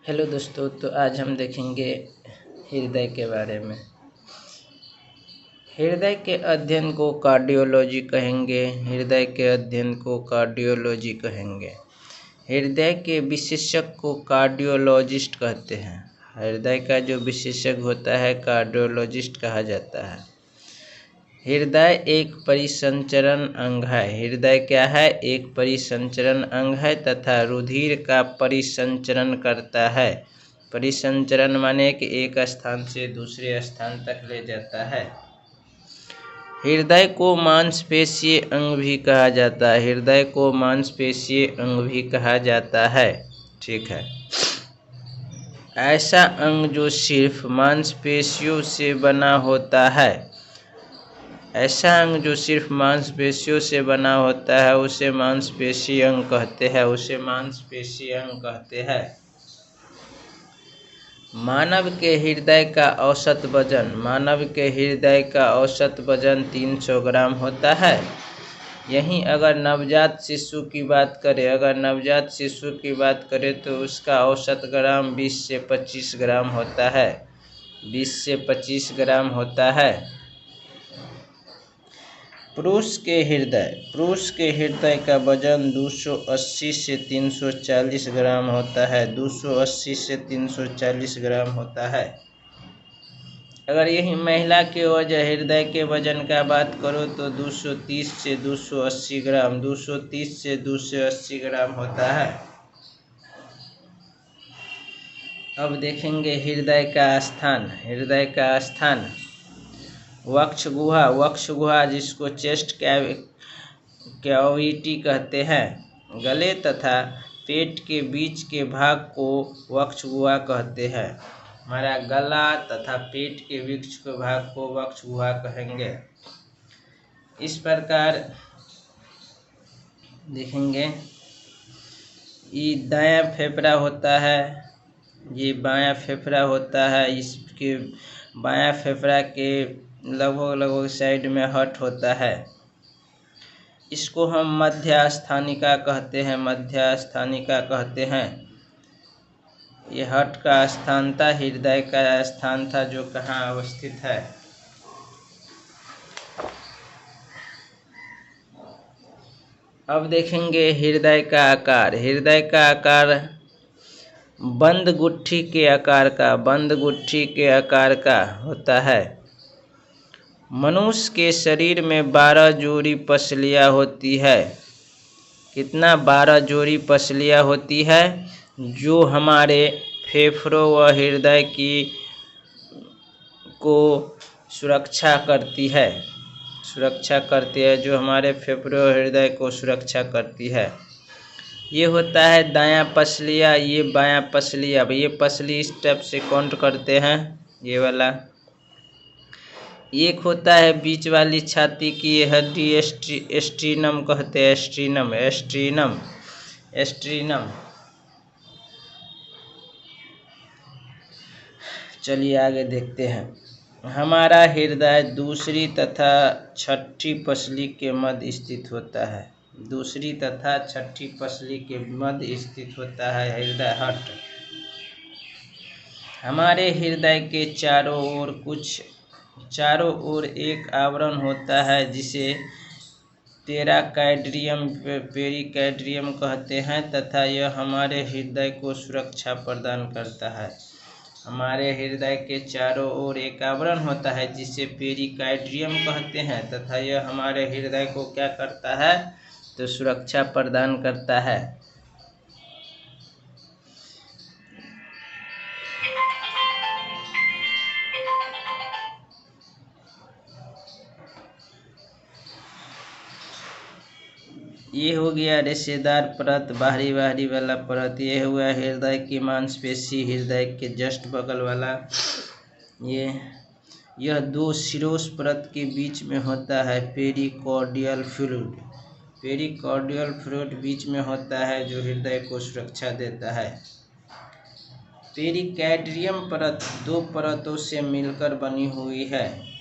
Hello दोस्तों, तो आज हम देखेंगे हृदय के बारे में। हृदय के अध्ययन को कार्डियोलॉजी कहेंगे। हृदय के अध्ययन को कार्डियोलॉजी कहेंगे। हृदय के विशेषज्ञ को कार्डियोलॉजिस्ट कहते हैं। हृदय का जो विशेषज्ञ होता है कार्डियोलॉजिस्ट कहा जाता है। हृदय एक परिसंचरण अंग है। हृदय क्या है? एक परिसंचरण अंग है तथा रुधिर का परिसंचरण करता है। परिसंचरण माने कि एक स्थान से दूसरे स्थान तक ले जाता है। हृदय को मांसपेशीय अंग भी कहा जाता है। हृदय को मांसपेशीय अंग भी कहा जाता है। ठीक है। ऐसा अंग जो सिर्फ मांसपेशियों से बना होता है, ऐसा अंग जो सिर्फ मांसपेशियों से बना होता है उसे मांसपेशीय अंग कहते हैं। उसे मांसपेशीय अंग कहते हैं। मानव के हृदय का औसत वजन 300 ग्राम होता है। यहीं अगर नवजात शिशु की बात करें तो उसका औसत ग्राम 20 से 25 ग्राम होता है। 20 से 25 ग्राम होता है। पुरुष के हृदय का वजन 280 से 340 ग्राम होता है। 280 से 340 ग्राम होता है। अगर यही महिला के हृदय के वजन का बात करो तो 230 से 280 ग्राम 230 से 280 ग्राम होता है। अब देखेंगे हृदय का स्थान वक्ष गुहा जिसको चेस्ट कैविटी कहते हैं। गले तथा पेट के बीच के भाग को वक्ष गुहा कहते हैं। हमारा गला तथा पेट के बीच के भाग को वक्ष गुहा कहेंगे। इस प्रकार देखेंगे, ये दायां फेफड़ा होता है, ये बायां फेफड़ा होता है। इसके बायां फेफड़ा के लगभग साइड में हट होता है। इसको हम मध्यस्थानिका कहते हैं। ये हट का स्थान था, हृदय का स्थान था, जो कहाँ अवस्थित है। अब देखेंगे हृदय का आकार बंद गुट्ठी के आकार का होता है। मनुष्य के शरीर में 12 जोड़ी पसलियाँ होती है। कितना? 12 जोड़ी पसलियाँ होती है, जो हमारे फेफड़ों व हृदय को सुरक्षा करती है, जो हमारे फेफड़ों और हृदय को सुरक्षा करती है। ये होता है दायां पसलियाँ, ये बायां पसलियाँ। अब ये पसली इस टाइप से काउंट करते हैं, ये वाला। एक होता है बीच वाली छाती की हड्डी, एस्ट्रीनम कहते हैं। एस्ट्रीनम। चलिए आगे देखते हैं। हमारा हृदय दूसरी तथा छठी पसली के मध्य स्थित होता है। दूसरी तथा छठी पसली के मध्य स्थित होता है हृदय हट। हमारे हृदय के चारों ओर एक आवरण होता है जिसे पेरिकार्डियम कहते हैं तथा यह हमारे हृदय को सुरक्षा प्रदान करता है। हमारे हृदय के चारों ओर एक आवरण होता है जिसे पेरिकार्डियम कहते हैं तथा यह हमारे हृदय को क्या करता है? तो सुरक्षा प्रदान करता है। ये हो गया रेशेदार परत, बाहरी वाला परत। ये हुआ हृदय की मांसपेशी, हृदय के जस्ट बगल वाला। यह 2 सिरोस परत के बीच में होता है पेरिकार्डियल फ्लूइड बीच में होता है, जो हृदय को सुरक्षा देता है। पेरिकार्डियम परत 2 परतों से मिलकर बनी हुई है।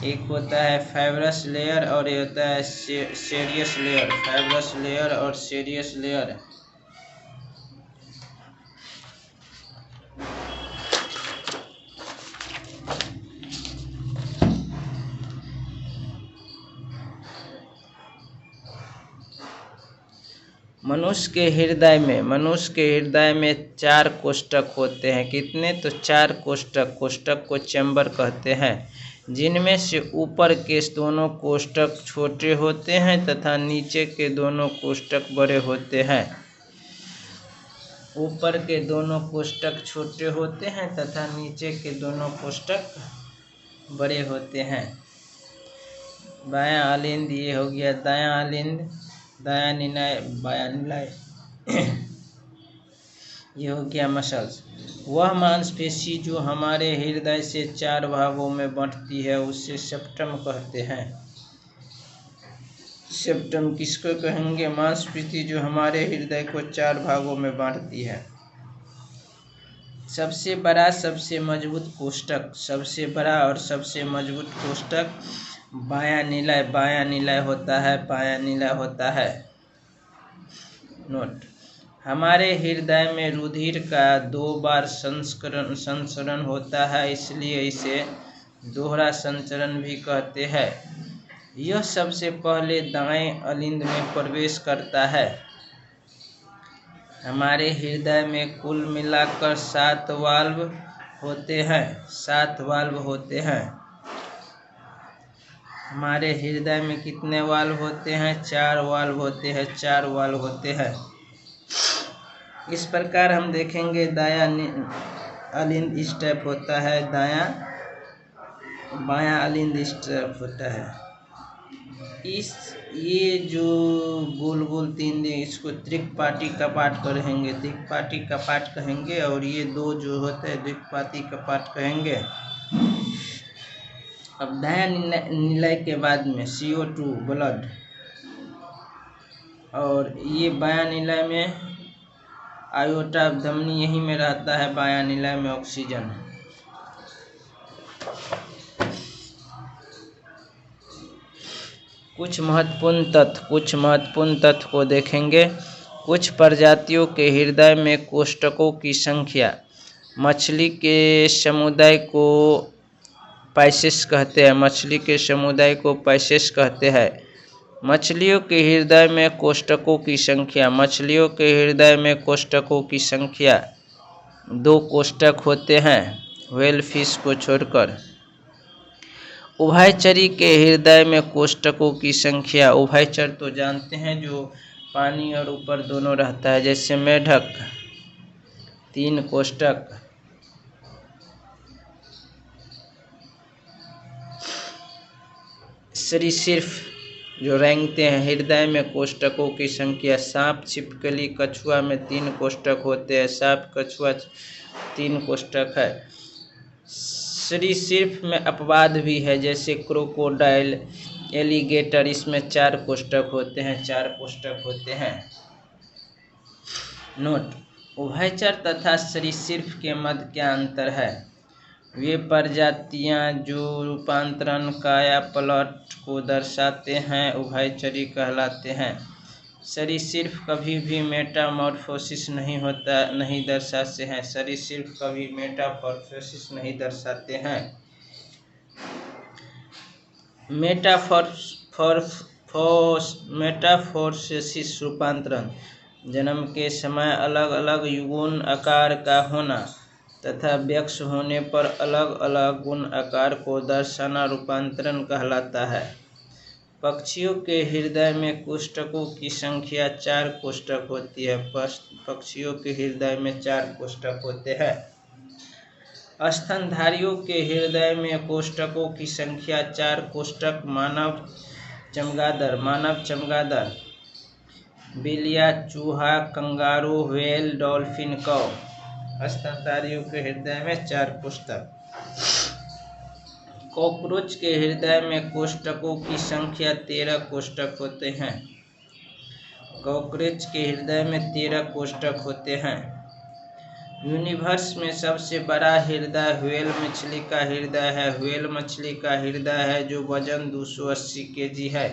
एक होता है फाइब्रस लेयर और एक होता है सीरियस लेयर। फाइब्रस लेयर और सीरियस लेयर। मनुष्य के हृदय में 4 कोष्ठक होते हैं। कितने? तो 4 कोष्ठक। कोष्ठक को चैम्बर कहते हैं, जिनमें से ऊपर के दोनों कोष्ठक छोटे होते हैं तथा नीचे के दोनों कोष्ठक बड़े होते हैं। ऊपर के दोनों कोष्ठक छोटे होते हैं तथा नीचे के दोनों कोष्ठक बड़े होते हैं। बायां आलिंद ये हो गया दायां आलिंद, दायां निनाय बायां निनाय ये हो गया मसल्स। वह मांसपेशी जो हमारे हृदय से 4 भागों में बंटती है उसे सेप्टम कहते हैं। सेप्टम किसको कहेंगे? मांसपेशी जो हमारे हृदय को 4 भागों में बांटती है। सबसे बड़ा सबसे मजबूत कोष्ठक, सबसे बड़ा और सबसे मजबूत कोष्ठक बायां निलय होता है, बायां निलय होता है। नोट: हमारे हृदय में रुधिर का 2 बार संचरण होता है, इसलिए इसे दोहरा संचरण भी कहते हैं। यह सबसे पहले दाएं अलिंद में प्रवेश करता है। हमारे हृदय में कुल मिलाकर 7 वाल्व होते हैं। 7 वाल्व होते हैं। हमारे हृदय में कितने वाल्व होते हैं? 4 वाल्व होते हैं। 4 वाल्व होते हैं। इस प्रकार हम देखेंगे दायां अलिंद इस टाइप होता है, बायां अलिंद इस टाइप होता है। ये जो गोल गोल 3 इसको त्रिकपाटी कपाट कहेंगे, त्रिकपाटी कपाट कहेंगे, और ये 2 जो होते हैं द्विपाती कपाट कहेंगे। अब दायां निलय के बाद में CO2 ब्लड, और ये बायां निलय में आयोटा धमनी यहीं में रहता है, बायां निलय में ऑक्सीजन। कुछ महत्वपूर्ण तथ्य को देखेंगे। कुछ प्रजातियों के हृदय में कोष्ठकों की संख्या। मछली के समुदाय को पैसेस कहते हैं। मछली के समुदाय को पैसेस कहते हैं। मछलियों के हृदय में कोष्ठकों की संख्या। मछलियों के हृदय में कोष्ठकों की संख्या 2 कोष्ठक होते हैं, व्हेल फिश को छोड़कर। उभयचरी के हृदय में कोष्ठकों की संख्या। उभयचर तो जानते हैं, जो पानी और ऊपर दोनों रहता है, जैसे मेढक 3 कोष्ठक। सरीसृप जो रेंगते हैं, हृदय में कोष्ठकों की संख्या। सांप, छिपकली, कछुआ में 3 कोष्ठक होते हैं। सांप, कछुआ 3 कोष्ठक है। सरीसृप में अपवाद भी है, जैसे क्रोकोडाइल, एलिगेटर, इसमें 4 कोष्ठक होते हैं। 4 कोष्ठक होते हैं। नोट: उभयचर तथा सरीसृप के मध्य क्या अंतर है? वे प्रजातियां जो रूपांतरण कायापलट को दर्शाते हैं उभयचरी कहलाते हैं। सरीसृप कभी भी मेटामॉर्फोसिस नहीं दर्शाते हैं। सरीसृप कभी मेटामॉर्फोसिस नहीं दर्शाते हैं। मेटामॉर्फोसिस रूपांतरण जन्म के समय अलग अलग युग्म आकार का होना तथा वयस्क होने पर अलग अलग गुण आकार को दर्शाना रूपांतरण कहलाता है। पक्षियों के हृदय में कोष्ठकों की संख्या 4 कोष्ठक होती है। पक्षियों के हृदय में 4 कोष्ठक होते हैं। स्तनधारियों के हृदय में कोष्ठकों की संख्या 4 कोष्ठक। मानव चमगादड़, बिलिया, चूहा, कंगारू, व्हेल, डॉल्फिन, कौ। स्तनधारियों के हृदय में 4 कोष्ठक। कॉकरोच के हृदय में कोष्ठकों की संख्या 13 कोष्ठक होते हैं। कॉकरोच के हृदय में 13 कोष्ठक होते हैं। यूनिवर्स में सबसे बड़ा हृदय व्हेल मछली का हृदय है। व्हेल मछली का हृदय है जो वजन 280 kg है।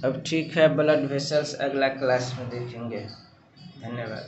अब ठीक है, ब्लड वेसल्स अगला क्लास में देखेंगे। धन्यवाद।